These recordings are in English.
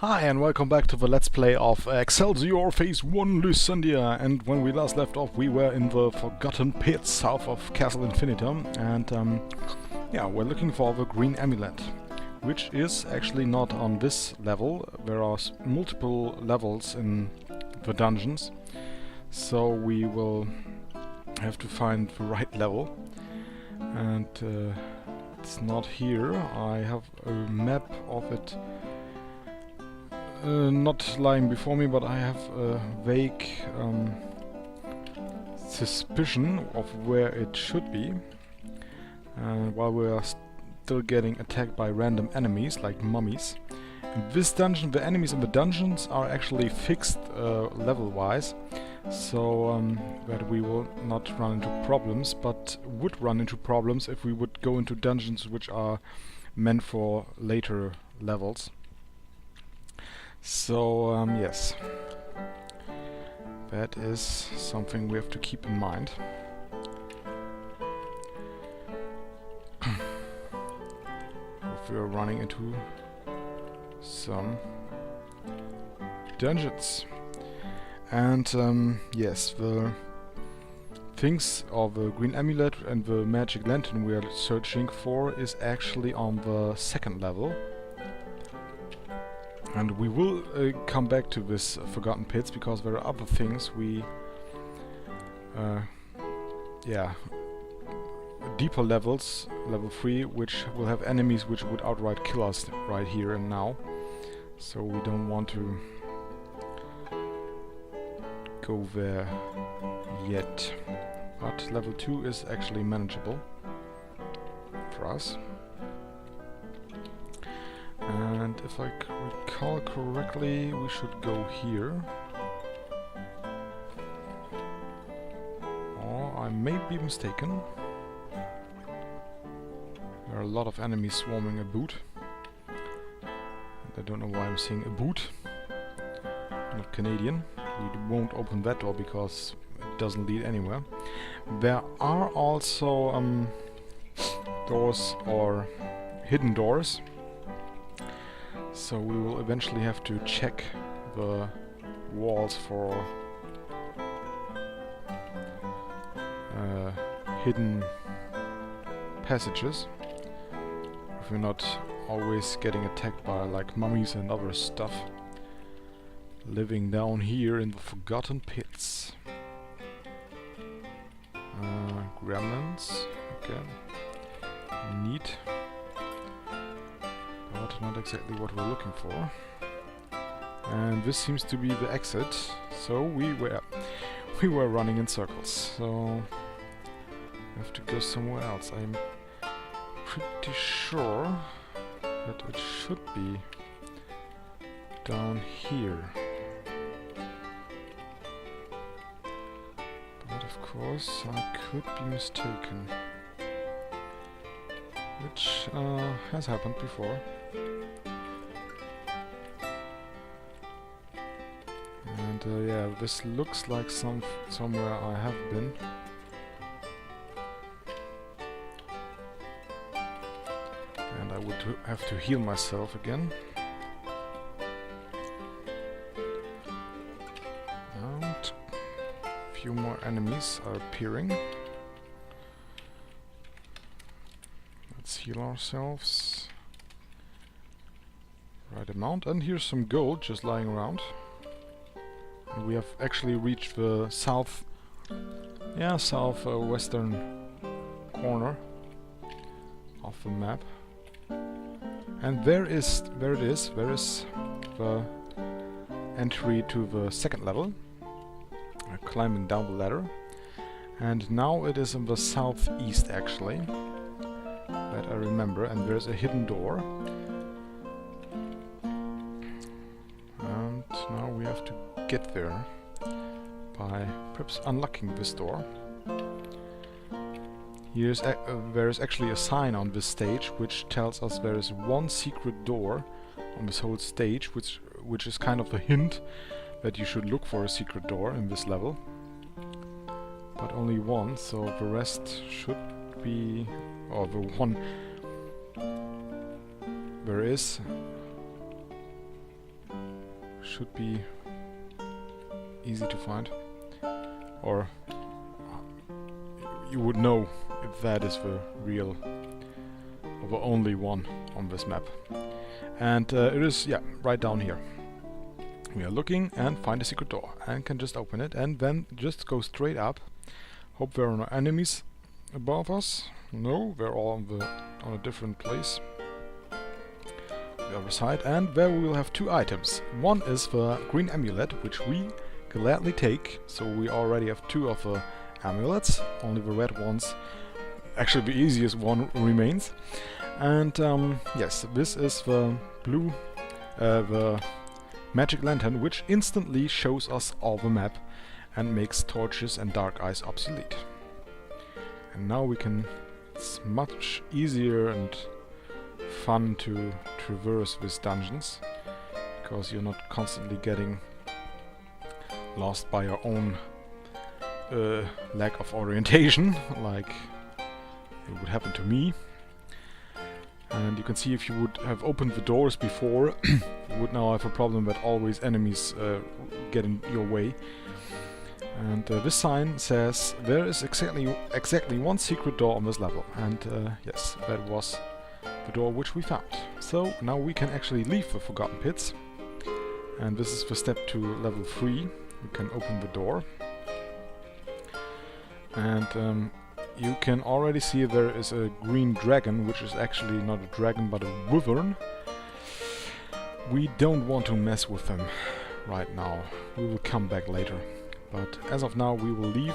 Hi and welcome back to the Let's Play of Excelsior Phase 1 Lysandia. And when we last left off, we were in the Forgotten Pits south of Castle Infinitum, and yeah, we're looking for the green amulet, which is actually not on this level. There are multiple levels in the dungeons, so we will have to find the right level. And it's not here. I have a map of it not lying before me, but I have a vague suspicion of where it should be. While we are still getting attacked by random enemies like mummies. In this dungeon, the enemies in the dungeons are actually fixed level-wise, so that we will not run into problems, but would run into problems if we would go into dungeons which are meant for later levels. So, yes, that is something we have to keep in mind. If we are running into some dungeons. And, yes, the things of the green amulet and the magic lantern we are searching for is actually on the second level. And we will come back to this Forgotten Pits, because there are other things we... yeah, deeper levels, level 3, which will have enemies which would outright kill us right here and now. So we don't want to go there yet. But level 2 is actually manageable for us. And if I recall correctly, we should go here. Or I may be mistaken. There are a lot of enemies swarming a boot. And I don't know why I'm saying a boot. I'm not Canadian. We won't open that door because it doesn't lead anywhere. There are also doors or hidden doors. So we will eventually have to check the walls for hidden passages, if we're not always getting attacked by like mummies and other stuff living down here in the Forgotten Pits. Gremlins, okay, neat. But not exactly what we're looking for. And this seems to be the exit, so we were running in circles. So we have to go somewhere else. I'm pretty sure that it should be down here. But of course I could be mistaken, which has happened before. And yeah, this looks like somewhere I have been. And I would have to heal myself again. And a few more enemies are appearing. Let's heal ourselves. Right amount. And here's some gold just lying around. And we have actually reached the southwestern corner of the map. And there it is the entry to the second level. We're climbing down the ladder. And now it is in the southeast actually, that I remember, and there's a hidden door. And now we have to get there by perhaps unlocking this door. There is actually a sign on this stage which tells us there is one secret door on this whole stage, which is kind of a hint that you should look for a secret door in this level. But only one, so the rest should be... or the one there is should be easy to find. Or you would know if that is the real or the only one on this map. And it is, yeah, right down here. We are looking and find a secret door and can just open it and then just go straight up. Hope there are no enemies above us. No, they're all on a different place. The other side, and there we will have two items. One is the green amulet, which we gladly take. So we already have two of the amulets, only the red ones. Actually, the easiest one remains. And yes, this is the blue, the magic lantern, which instantly shows us all the map and makes torches and dark eyes obsolete. And now we can, it's much easier and fun to traverse these dungeons, because you're not constantly getting lost by your own lack of orientation, like it would happen to me. And you can see if you would have opened the doors before, you would now have a problem that always enemies get in your way. And this sign says there is exactly one secret door on this level, and yes, that was the door which we found. So now we can actually leave the Forgotten Pits, and this is the step to level 3. We can open the door, and you can already see there is a green dragon, which is actually not a dragon but a wyvern. We don't want to mess with them right now. We will come back later. But as of now we will leave.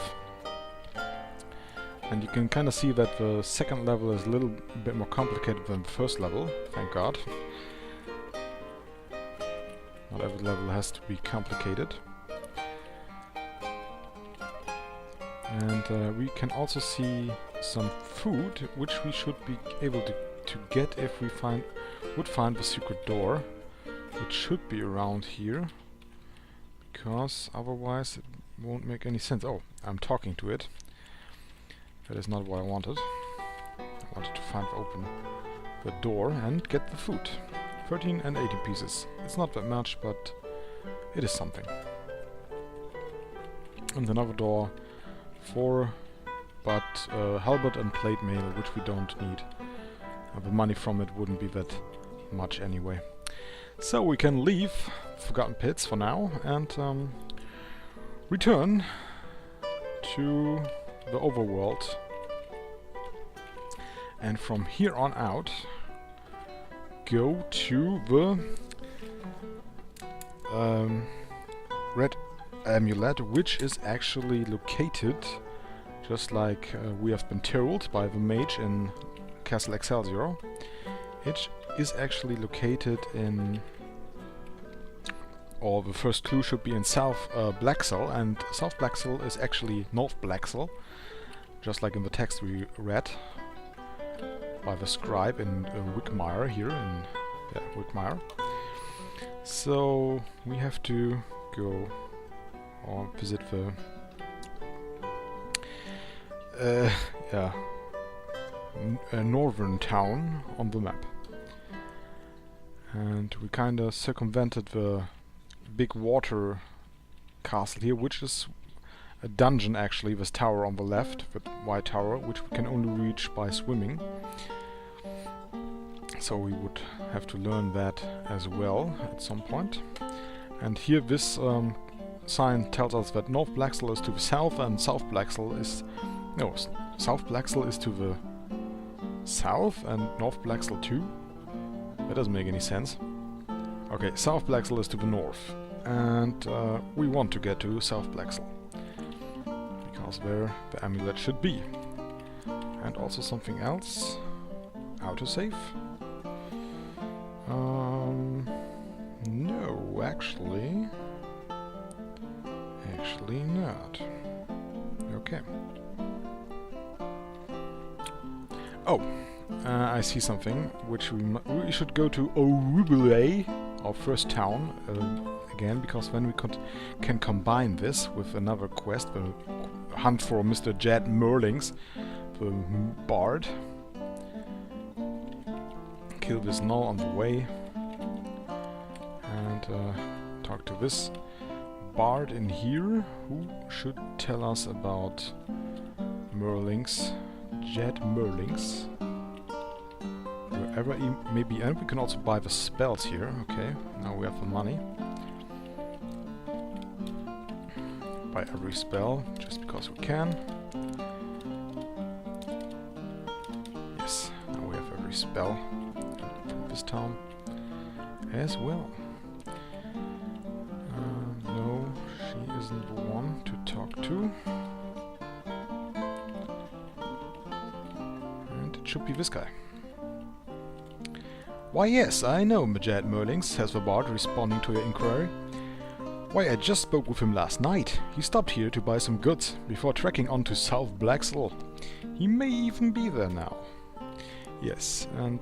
And you can kind of see that the second level is a little bit more complicated than the first level, thank God. Not every level has to be complicated. And we can also see some food, which we should be able to get if we would find the secret door, which should be around here, because otherwise it won't make any sense. Oh, I'm talking to it. That is not what I wanted. I wanted to open the door and get the food. 13 and 18 pieces. It's not that much, but it is something. And another door. 4, but halberd and plate mail, which we don't need. The money from it wouldn't be that much anyway. So we can leave Forgotten Pits for now and return to the overworld. And from here on out, go to the red amulet, which is actually located, just like we have been told by the mage in Castle Excelsior. It is actually located in, or the first clue should be in South Blacksell, and South Blacksell is actually North Blacksell, just like in the text we read by the scribe in Wigmire here in Wigmire. So we have to go or visit the northern town on the map. And we kinda circumvented the big water castle here, which is a dungeon actually, this tower on the left, the white tower, which we can only reach by swimming. So we would have to learn that as well at some point. And here this sign tells us that North Blacksell is to the south and South Blacksell is... no, South Blacksell is to the south and North Blacksell too? That doesn't make any sense. Okay, South Blacksell is to the north, and we want to get to South Blacksell, because there the amulet should be. And also something else. Autosave? No, actually not. Okay. Oh, I see something, which we should go to Amulet, our first town, again, because then we can combine this with another quest, the hunt for Mr. Jed Merlings, the bard. Kill this null on the way, and talk to this bard in here, who should tell us about Merlings, Jet Merlings. Wherever he may be, and we can also buy the spells here. Okay, now we have the money. Buy every spell, just because we can. Yes, now we have every spell from this town as well. No, she isn't the one to talk to. And it should be this guy. Why yes, I know Majed Merlings, says the bard, responding to your inquiry. Why, I just spoke with him last night. He stopped here to buy some goods, before trekking on to South Blacksall. He may even be there now. Yes, and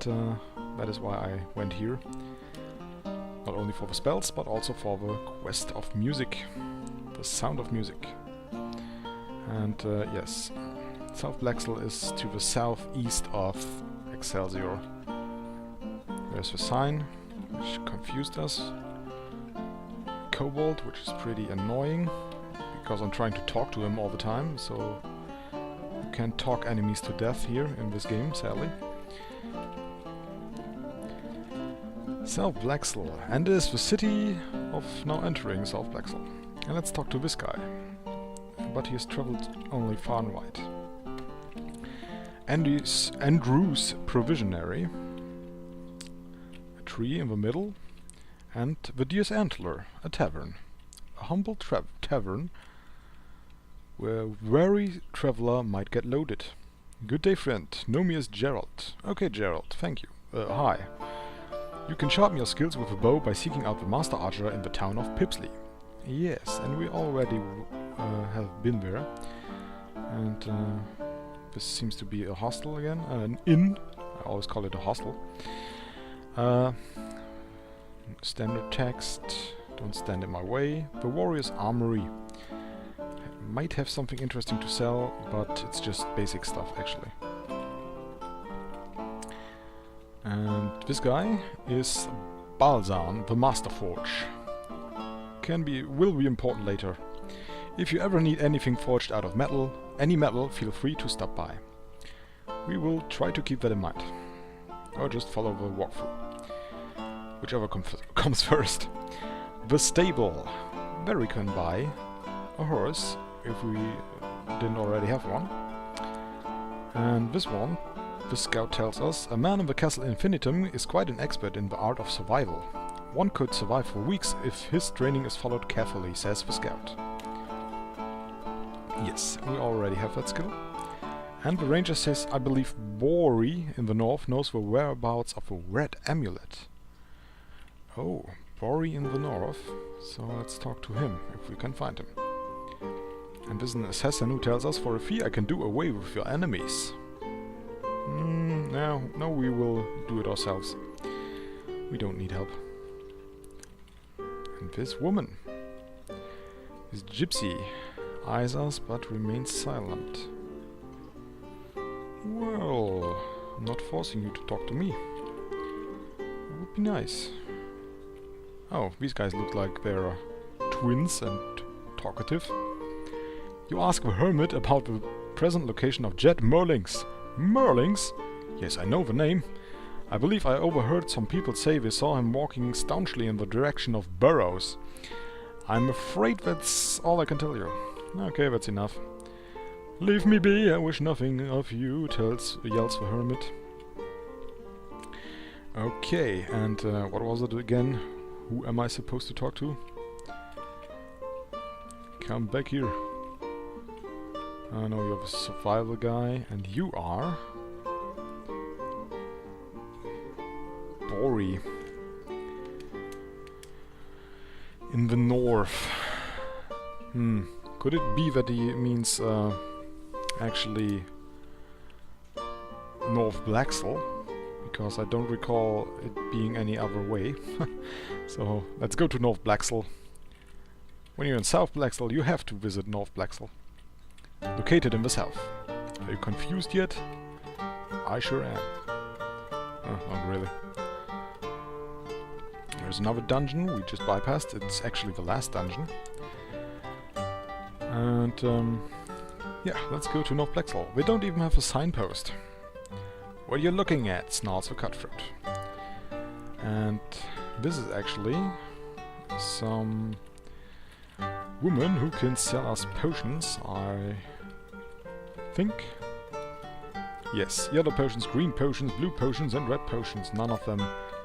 that is why I went here. Not only for the spells, but also for the quest of music. The sound of music. And yes, South Blacksall is to the southeast of Excelsior. There's the sign, which confused us. Kobold, which is pretty annoying, because I'm trying to talk to him all the time, so you can't talk enemies to death here in this game, sadly. South Blacksall, and it is the city of now entering South Blacksall. And let's talk to this guy. But he has traveled only far and wide. Andrew's Provisionary. Tree in the middle, and the Deer's Antler, a tavern. A humble tavern where weary traveler might get loaded. Good day, friend. Know me as Gerald. Okay, Gerald, thank you. Hi. You can sharpen your skills with a bow by seeking out the master archer in the town of Pipsley. Yes, and we already have been there. And this seems to be a hostel again. An inn. I always call it a hostel. Standard text, don't stand in my way. The Warrior's Armory. Might have something interesting to sell, but it's just basic stuff actually. And this guy is Balzan, the Master Forge. Will be important later. If you ever need anything forged out of metal, any metal, feel free to stop by. We will try to keep that in mind. Or just follow the walkthrough. Whichever comes first. The stable. There we can buy a horse, if we didn't already have one. And this one, the scout tells us, a man in the castle Infinitum is quite an expert in the art of survival. One could survive for weeks if his training is followed carefully, says the scout. Yes, we already have that skill. And the ranger says, I believe Bori in the north knows the whereabouts of a red amulet. Oh, Bori in the north. So let's talk to him, if we can find him. And this is an assassin who tells us, for a fee I can do away with your enemies. No, we will do it ourselves. We don't need help. And this woman, this gypsy, eyes us but remains silent. Well, I'm not forcing you to talk to me. It would be nice. Oh, these guys look like they're twins and talkative. You ask the hermit about the present location of Jet Merlings. Merlings? Yes, I know the name. I believe I overheard some people say they saw him walking staunchly in the direction of Burrows. I'm afraid that's all I can tell you. Okay, that's enough. Leave me be, I wish nothing of you, yells the hermit. Okay, and what was it again? Who am I supposed to talk to? Come back here. I know you're the survival guy, and you are... Bori. In the north. Could it be that he means actually North Blacksall? Because I don't recall it being any other way. So let's go to North Blacksall. When you're in South Blacksall, you have to visit North Blacksall. Located in the south. Are you confused yet? I sure am. Oh, not really. There's another dungeon we just bypassed. It's actually the last dungeon. And yeah, let's go to North Blaxall. They don't even have a signpost. What are you looking at? Snarls the cutthroat. And this is actually some woman who can sell us potions, I think. Yes, yellow potions, green potions, blue potions and red potions, none of them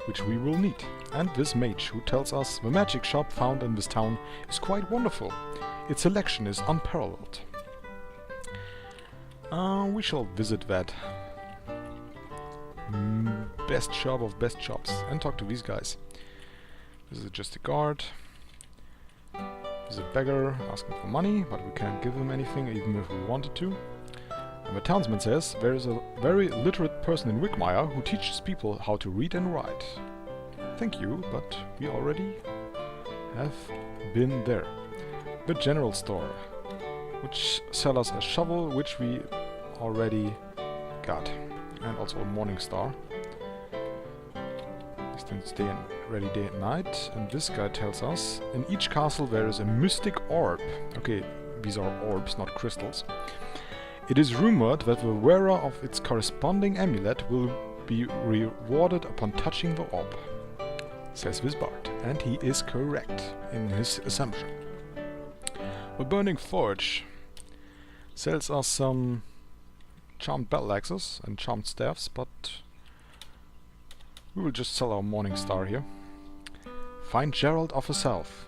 which we will need. And this mage who tells us the magic shop found in this town is quite wonderful. Its selection is unparalleled. We shall visit that best shop of best shops and talk to these guys. This is just a guard. There's a beggar asking for money, but we can't give him anything even if we wanted to. And the townsman says there is a very literate person in Wigmire who teaches people how to read and write. Thank you, but we already have been there. The general store, which sells us a shovel, which we already got, and also a morning star. Distance day and ready day and night. And this guy tells us in each castle there is a mystic orb. Okay, these are orbs, not crystals. It is rumored that the wearer of its corresponding amulet will be rewarded upon touching the orb, says this bard, and he is correct in his assumption. The Burning Forge sells us some charmed battle axes and charmed staffs, but we will just sell our morning star here. Find Gerald of the South.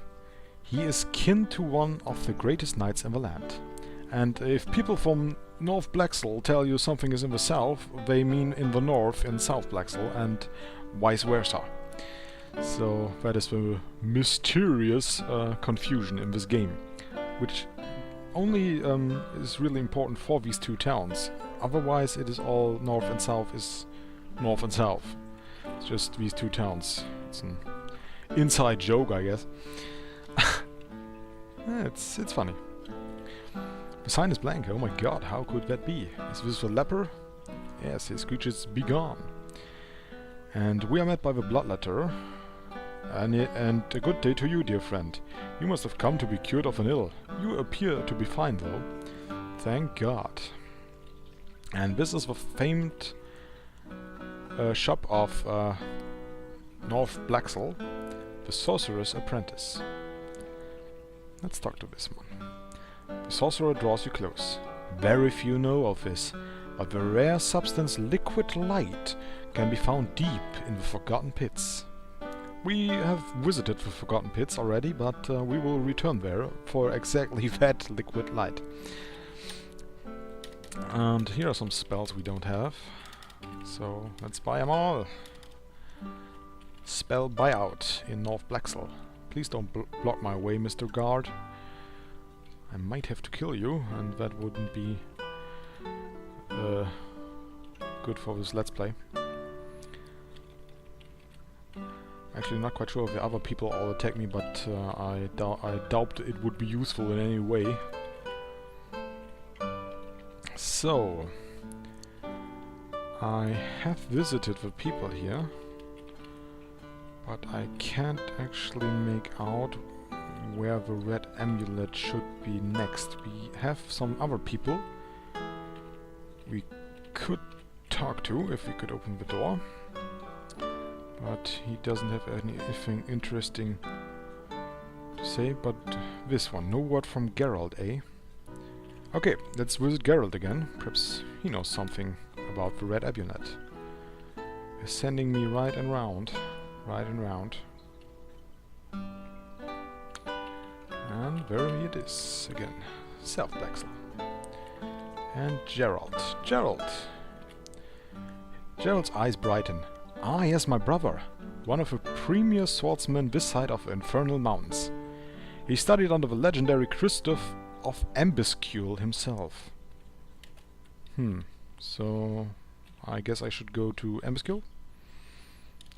He is kin to one of the greatest knights in the land. And if people from North Blaxall tell you something is in the south, they mean in the north in South Blaxall and vice versa. So that is the mysterious confusion in this game, which only is really important for these two towns. Otherwise it is all north and south is north and south. It's just these two towns. It's an inside joke, I guess. It's funny. The sign is blank. Oh my god, how could that be? Is this a leper? Yes, his creatures be gone. And we are met by the bloodletter. And a good day to you, dear friend. You must have come to be cured of an ill. You appear to be fine, though. Thank God. And this is the famed shop of North Blaxall, the Sorcerer's Apprentice. Let's talk to this one. The sorcerer draws you close. Very few know of this, but the rare substance liquid light can be found deep in the Forgotten Pits. We have visited the Forgotten Pits already, but we will return there for exactly that liquid light. And here are some spells we don't have, so let's buy them all. Spell buyout in North Blaxall. Please don't block my way, Mr. Guard. I might have to kill you, and that wouldn't be good for this Let's Play. Actually, not quite sure if the other people all attack me, but I doubt it would be useful in any way. So, I have visited the people here, but I can't actually make out where the red amulet should be next. We have some other people we could talk to if we could open the door, but he doesn't have anything interesting to say. But this one, no word from Geralt, eh? Okay, let's visit Geralt again. Perhaps he knows something about the red amulet. They're sending me right and round, right and round. And there it is again, South Blaxall. And Geralt. Geralt's eyes brighten. Ah, yes, my brother. One of the premier swordsmen this side of the Infernal Mountains. He studied under the legendary Christoph of Embuscule himself. So I guess I should go to Embuscule?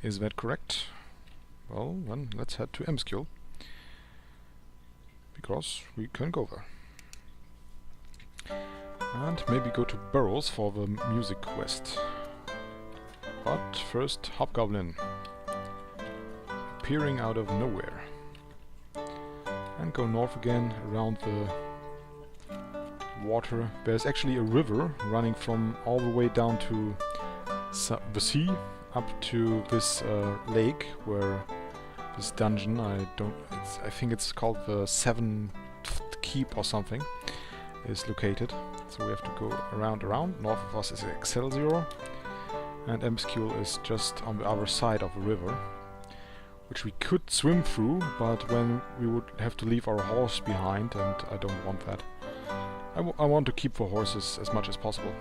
Is that correct? Well, then let's head to Embuscule, because we can go there. And maybe go to Burrows for the music quest. But first, Hobgoblin. appearing out of nowhere. And go north again around the water. There's actually a river running from all the way down to the sea up to this lake where this dungeon, I think it's called the Seventh Keep or something, is located. So we have to go around. North of us is Excelsior, and Emskule is just on the other side of the river, which we could swim through, but when we would have to leave our horse behind, and I don't want that. I want to keep the horses as much as possible.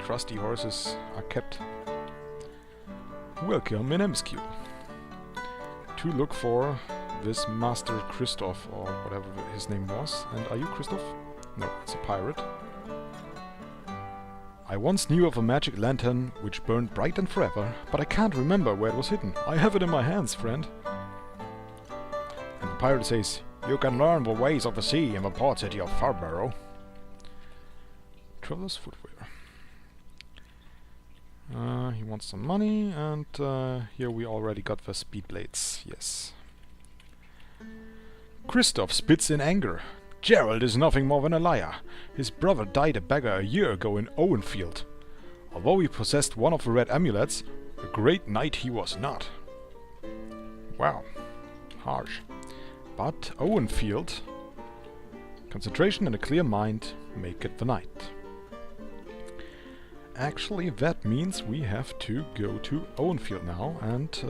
Trusty horses are kept. Welcome in Emskule. To look for this Master Christoph, or whatever his name was. And are you Christoph? No, it's a pirate. I once knew of a magic lantern which burned bright and forever, but I can't remember where it was hidden. I have it in my hands, friend. And the pirate says, you can learn the ways of the sea in the port city of Farborough. Traveler's footwear. He wants some money, and here we already got the speed blades, yes. Christoph spits in anger. Gerald is nothing more than a liar. His brother died a beggar a year ago in Owenfield. Although he possessed one of the red amulets, a great knight he was not. Wow, harsh. But Owenfield, concentration and a clear mind make it the night. Actually, that means we have to go to Owenfield now and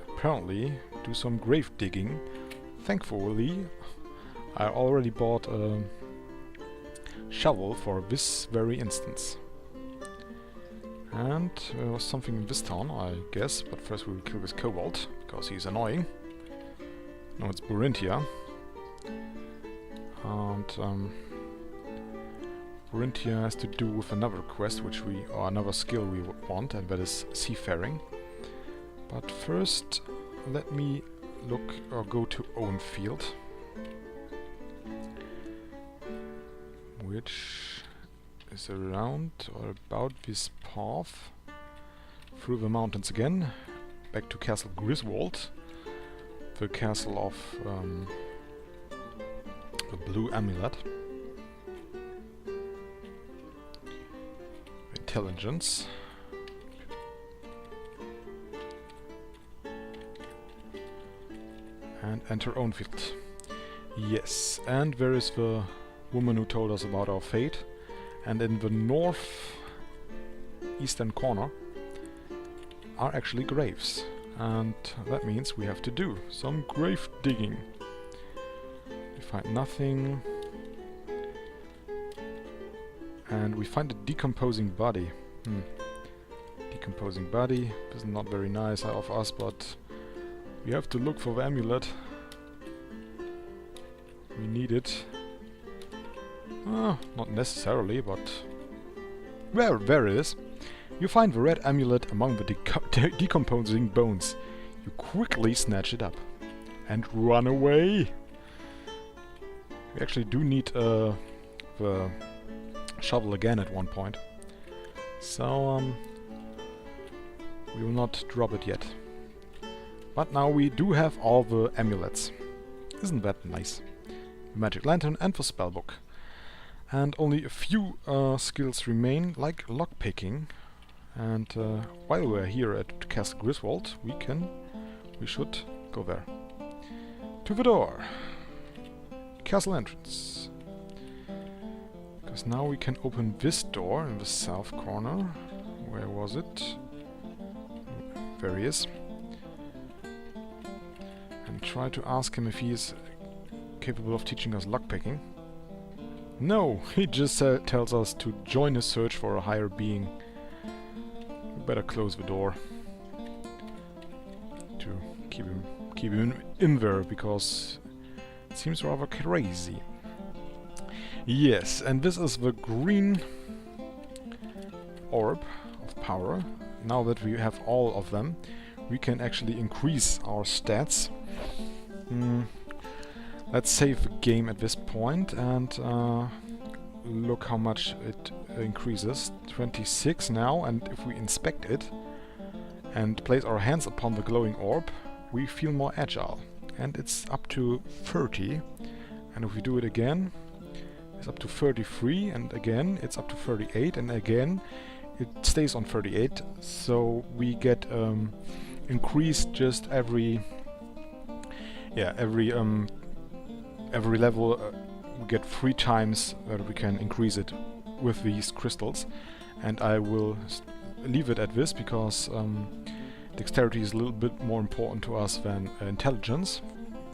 apparently do some grave digging. Thankfully, I already bought a shovel for this very instance. And there was something in this town, I guess, but first we will kill this kobold, because he's annoying. No, it's Burintia. And Burintia has to do with another quest, or another skill we want, and that is seafaring. But first, let me look or go to Owenfield, which is around or about this path through the mountains again, back to Castle Griswold, the castle of the Blue Amulet. Intelligence. And enter Owenfield. Yes, and there is the woman who told us about our fate. And in the north eastern corner are actually graves. And that means we have to do some grave digging. We find nothing. And we find a decomposing body. Decomposing body. This is not very nice of us, but we have to look for the amulet. We need it. Not necessarily, but there it is. You find the red amulet among the decomposing bones. You quickly snatch it up and run away. We actually do need the shovel again at one point, so we will not drop it yet. But now we do have all the amulets. Isn't that nice? The magic lantern and the spellbook. And only a few skills remain, like lockpicking. And while we're here at Castle Griswold, we should go there. To the door. Castle entrance. Because now we can open this door in the south corner. Where was it? There he is. And try to ask him if he is capable of teaching us lockpicking. No, he just tells us to join his search for a higher being. We better close the door to keep him in there, because it seems rather crazy. Yes, and this is the green orb of power. Now that we have all of them, we can actually increase our stats. Let's save the game at this point and look how much it increases. 26 now, and if we inspect it and place our hands upon the glowing orb, we feel more agile. And it's up to 30. And if we do it again, it's up to 33, and again it's up to 38, and again it stays on 38. So we get increased just every level. We get 3 times that we can increase it with these crystals, and I will leave it at this because dexterity is a little bit more important to us than intelligence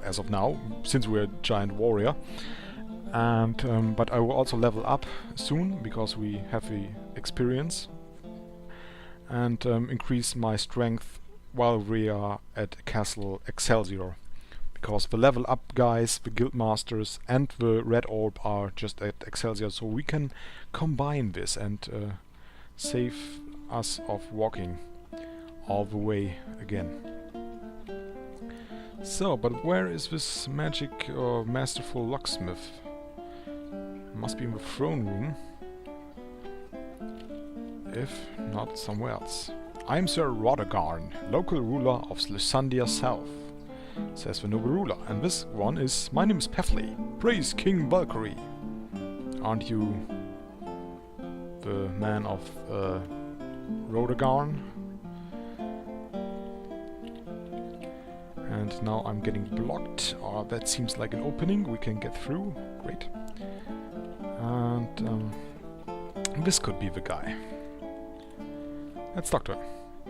as of now, since we're a giant warrior. And but I will also level up soon because we have the experience, and increase my strength while we are at Castle Excelsior, because the level up guys, the guild masters and the red orb are just at Excelsior, so we can combine this and save us of walking all the way again. So, but where is this magic or masterful locksmith? Must be in the throne room, if not somewhere else. I'm Sir Rodagarn, local ruler of Lysandia South, says the noble ruler. And this one is, my name is Pefley. Praise King Valkyrie. Aren't you the man of Rodagarn? And now I'm getting blocked. Oh, that seems like an opening. We can get through. Great. And this could be the guy. That's Doctor.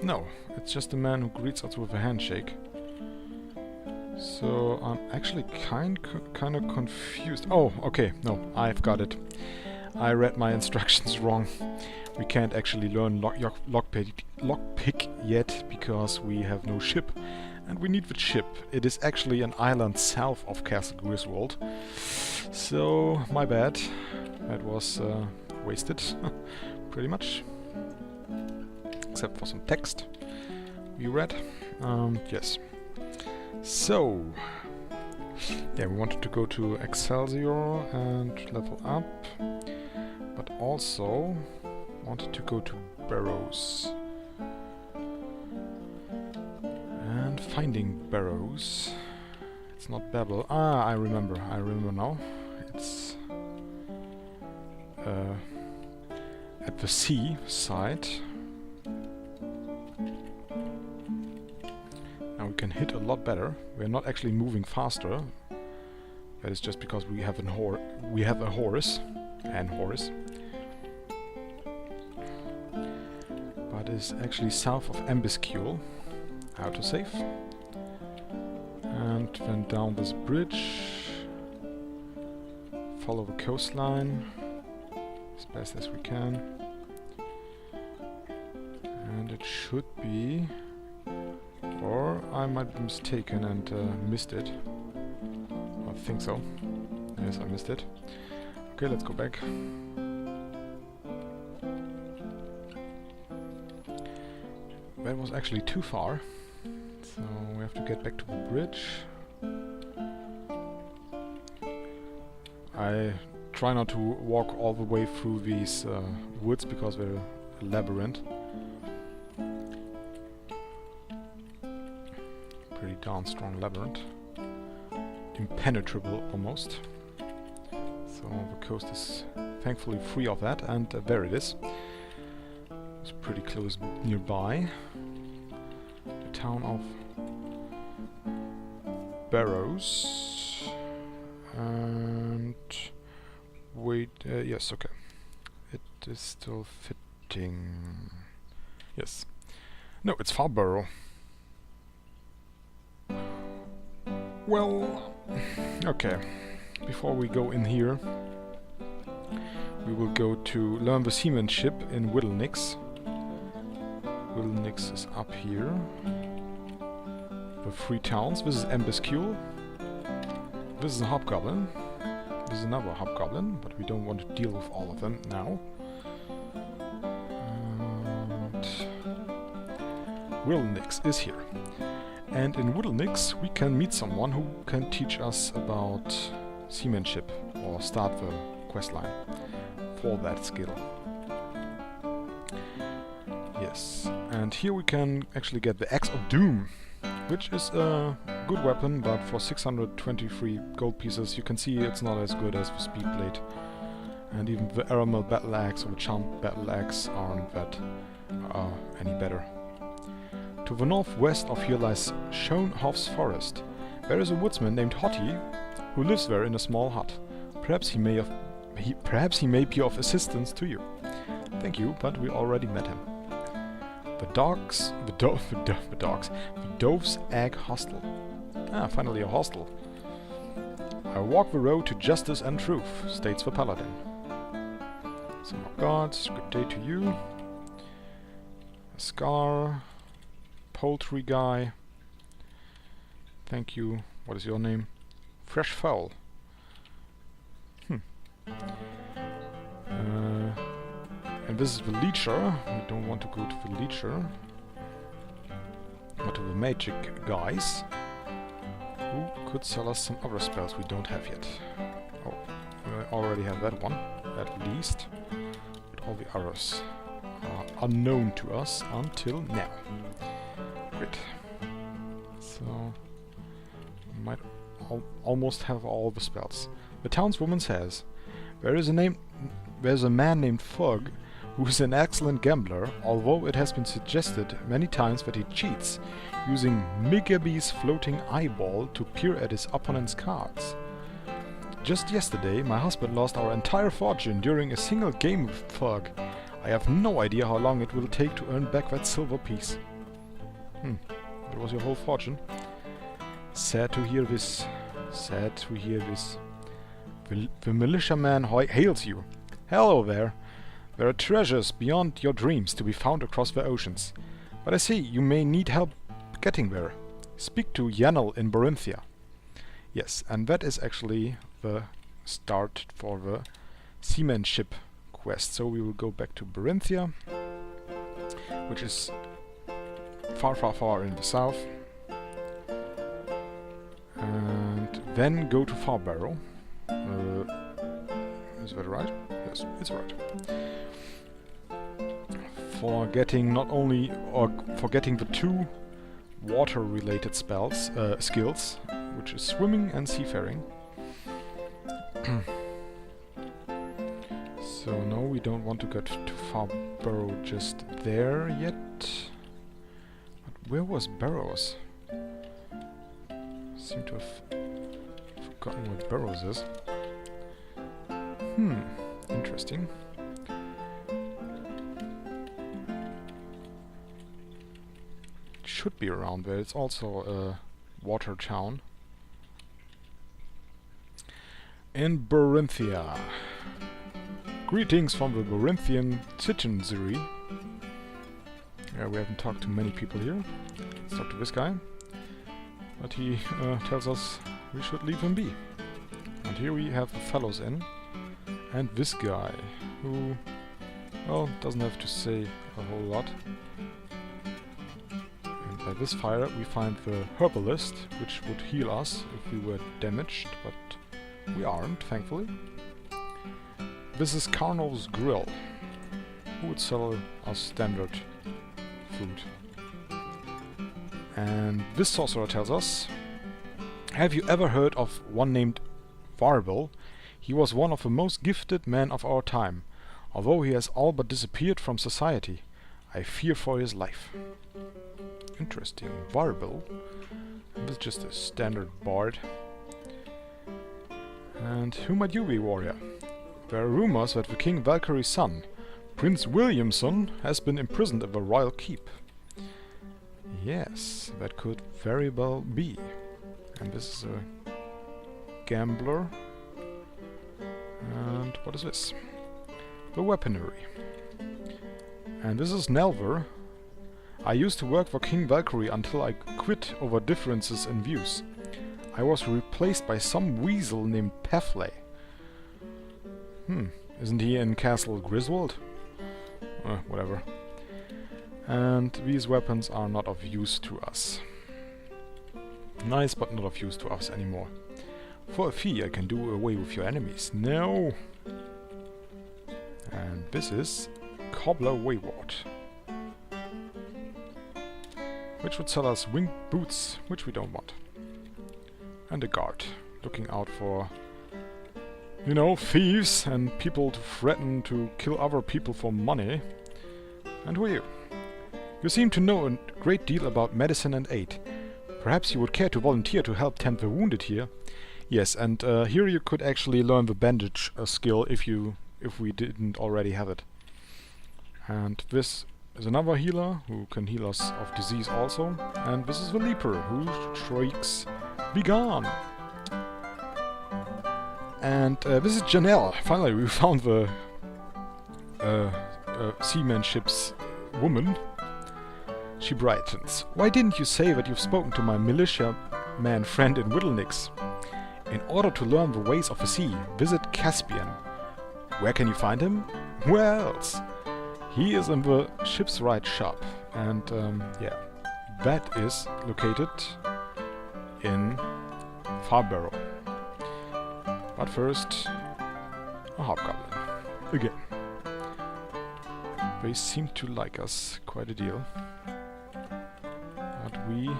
No, it's just a man who greets us with a handshake. So I'm actually kind of confused. Oh, okay. No, I've got it. I read my instructions wrong. We can't actually learn lockpick yet because we have no ship. And we need the ship. It is actually an island south of Castle Griswold. So, my bad. That was wasted, pretty much. Except for some text we read. Yes. So, yeah, we wanted to go to Excelsior and level up, but also wanted to go to Barrows. And finding Barrows. It's not Babel. Ah, I remember now. It's at the sea side. Now we can hit a lot better. We're not actually moving faster. That is just because we have a horse. But it's actually south of Embiscule. Autosave. And then down this bridge. Follow the coastline as best as we can. And it should be... Or I might be mistaken and missed it. I think so. Yes, I missed it. Okay, let's go back. That was actually too far. So we have to get back to the bridge. I try not to walk all the way through these woods because they're a labyrinth. Pretty darn strong labyrinth. Impenetrable almost. So the coast is thankfully free of that, and there it is. It's pretty close nearby. The town of Barrows. And wait, yes, okay. It is still fitting. Yes. No, it's Farborough. Well, okay. Before we go in here, we will go to learn the seamanship in Whittlenix. Whittlenix is up here. The 3 towns. This is Embiscule. This is a hobgoblin. This is another hobgoblin, but we don't want to deal with all of them now. And Whittlenix is here. And in Whittlenix we can meet someone who can teach us about seamanship or start the questline for that skill. Yes, Yes, and here we can actually get the Axe of Doom, which is a good weapon, but for 623 gold pieces you can see it's not as good as the Speed Blade. And even the Aramel Battle Axe or the Charmed Battle Axe aren't that any better. To the northwest of here lies Schoenhof's forest. There is a woodsman named Hottie who lives there in a small hut. Perhaps he may be of assistance to you. Thank you, but we already met him. The Dove's Egg Hostel. Ah, finally a hostel. I walk the road to justice and truth, states the paladin. Some more guards, good day to you. A scar, poultry guy. Thank you. What is your name? Fresh Fowl. And this is the Leecher. We don't want to go to the Leecher, but to the magic guys, who could sell us some other spells we don't have yet. Oh, we already have that one, at least. But all the others are unknown to us until now. Great. So, we might almost have all the spells. The townswoman says, there's a man named Fug who is an excellent gambler, although it has been suggested many times that he cheats, using Migaby's floating eyeball to peer at his opponent's cards. Just yesterday, my husband lost our entire fortune during a single game with Fug. I have no idea how long it will take to earn back that silver piece. That was your whole fortune. Sad to hear this. Sad to hear this. The militiaman hails you. Hello there. There are treasures beyond your dreams to be found across the oceans. But I see you may need help getting there. Speak to Yanel in Barinthia. Yes, and that is actually the start for the seamanship quest. So we will go back to Barinthia, which is far, far, far in the south. And then go to Farbarrow. Is that right? Yes, it's right. For getting not only, or for getting the two water-related spells, skills, which is swimming and seafaring. So no, we don't want to get to Farbarrow just there yet. But where was Barrows? Seem to have forgotten what Barrows is. Interesting. It should be around there. It's also a water town. In Barinthia. Greetings from the Barinthian citizenry. Yeah, we haven't talked to many people here. Let's talk to this guy. But he tells us we should leave him be. And here we have the fellows in. And this guy, who, well, doesn't have to say a whole lot. And by this fire we find the herbalist, which would heal us if we were damaged, but we aren't, thankfully. This is Carnal's Grill, who would sell us standard food. And this sorcerer tells us, have you ever heard of one named Varble? He was one of the most gifted men of our time. Although he has all but disappeared from society, I fear for his life. Interesting. Varble. This is just a standard bard. And who might you be, warrior? There are rumors that the King Valkyrie's son, Prince Williamson, has been imprisoned at the royal keep. Yes, that could very well be. And this is a gambler. And what is this? The weaponry. And this is Nelver. I used to work for King Valkyrie until I quit over differences in views. I was replaced by some weasel named Pefley. Isn't he in Castle Griswold? Whatever. And these weapons are not of use to us. Nice, but not of use to us anymore. For a fee I can do away with your enemies. No! And this is Cobbler Wayward. which would sell us winged boots, which we don't want. And a guard, looking out for, you know, thieves and people to threaten to kill other people for money. And who are you? You seem to know a great deal about medicine and aid. Perhaps you would care to volunteer to help tend the wounded here. Yes, and here you could actually learn the bandage skill if we didn't already have it. And this is another healer who can heal us of disease also. And this is the leaper who shrieks, "Begone!" And this is Janelle. Finally, we found the seamanship's woman. She brightens. Why didn't you say that you've spoken to my militia man friend in Whittlenix? In order to learn the ways of the sea, visit Caspian. Where can you find him? Where else? He is in the ship's right shop. And yeah, that is located in Farbarrow. But first, a hobgoblin. Again. They seem to like us quite a deal. But we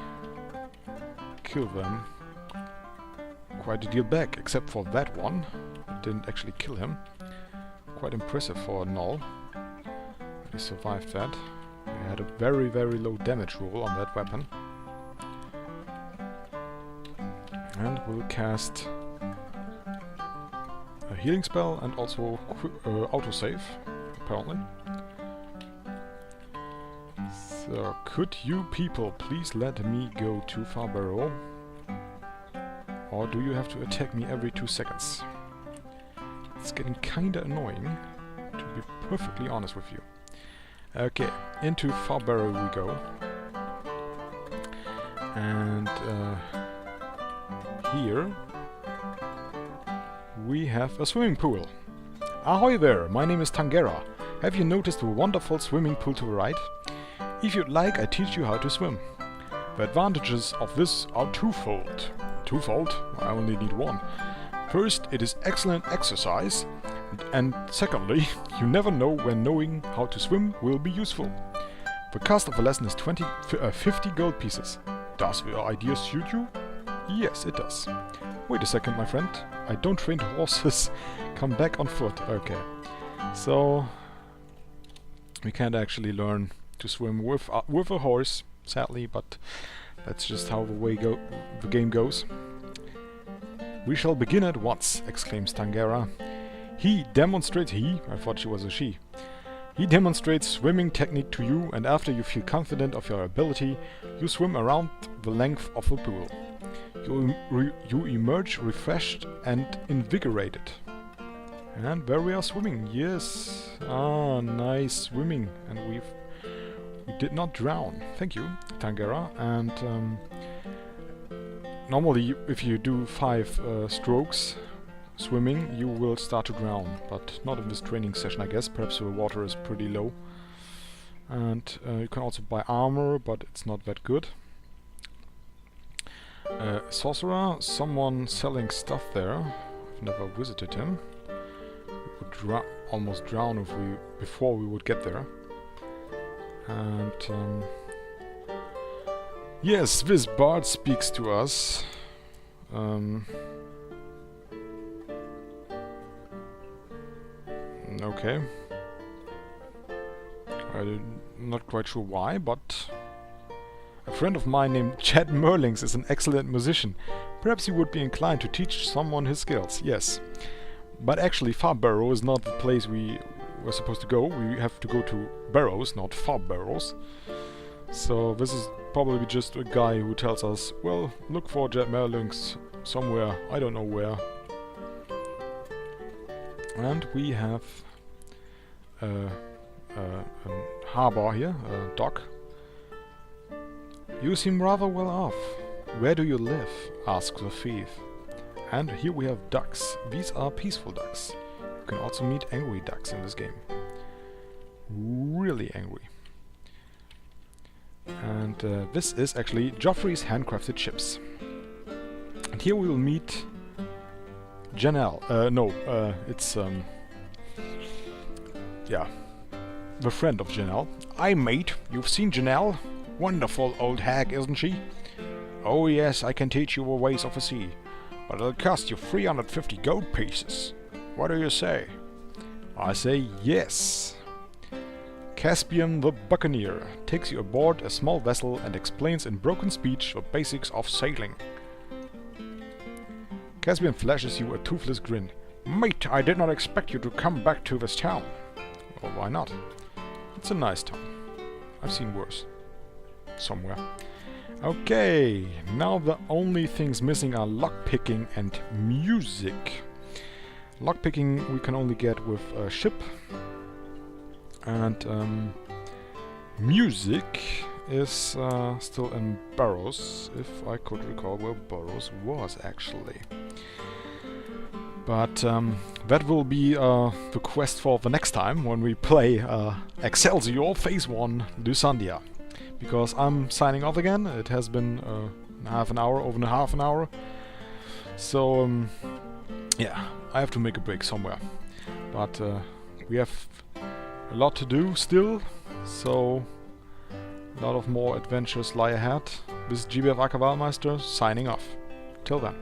kill them quite a deal back, except for that one. Didn't actually kill him. Quite impressive for a null. He survived that. We had a very, very low damage roll on that weapon. And we'll cast a healing spell and also autosave, apparently. So, could you people please let me go to Farbarrow? Or do you have to attack me every 2 seconds? It's getting kinda annoying, to be perfectly honest with you. Okay, into Farbarrow we go. And here we have a swimming pool. Ahoy there, my name is Tangera. Have you noticed the wonderful swimming pool to the right? If you'd like, I teach you how to swim. The advantages of this are twofold. Twofold? I only need one. First, it is excellent exercise. And secondly, you never know when knowing how to swim will be useful. The cost of the lesson is 50 gold pieces. Does the idea suit you? Yes, it does. Wait a second, my friend. I don't train horses. Come back on foot. Okay. So we can't actually learn to swim with a horse, sadly, but that's just how the game goes. We shall begin at once, exclaims Tangera. I thought she was a she. He demonstrates swimming technique to you, and after you feel confident of your ability, you swim around the length of the pool. You emerge refreshed and invigorated. And there we are swimming, yes. Ah, nice swimming. And we did not drown. Thank you, Tangera. And normally, if you do 5 strokes swimming, you will start to drown, but not in this training session, I guess. Perhaps the water is pretty low. And you can also buy armor, but it's not that good. Sorcerer, someone selling stuff there. I've never visited him. We would almost drown before we would get there. And yes, this bard speaks to us. Okay. I'm not quite sure why, but a friend of mine named Chad Merlings is an excellent musician. Perhaps he would be inclined to teach someone his skills, yes. But actually, Farbarrow is not the place we were supposed to go. We have to go to Barrows, not Farbarrows. So this is probably just a guy who tells us, well, look for Chad Merlings somewhere, I don't know where. And we have a harbor here, a dock. You seem rather well off. Where do you live? Asks the thief. And here we have ducks. These are peaceful ducks. You can also meet angry ducks in this game. Really angry. And this is actually Joffrey's handcrafted ships. And here we will meet Janelle. It's yeah, the friend of Janelle. Aye, mate, you've seen Janelle? Wonderful old hag, isn't she? Oh yes, I can teach you the ways of the sea, but it'll cost you 350 gold pieces. What do you say? I say yes. Caspian the Buccaneer takes you aboard a small vessel and explains in broken speech the basics of sailing. Caspian flashes you a toothless grin. Mate, I did not expect you to come back to this town. Well, why not? It's a nice town. I've seen worse. Somewhere. Okay, now the only things missing are lockpicking and music. Lockpicking we can only get with a ship. And music is still in Burrows, if I could recall where Burrows was actually. But that will be the quest for the next time when we play Excelsior Phase 1 Lysandia. Because I'm signing off again, it has been half an hour, over half an hour. So yeah, I have to make a break somewhere. But we have a lot to do still, so a lot of more adventures lie ahead. This is GBF Ackerwahlmeister signing off. Till then.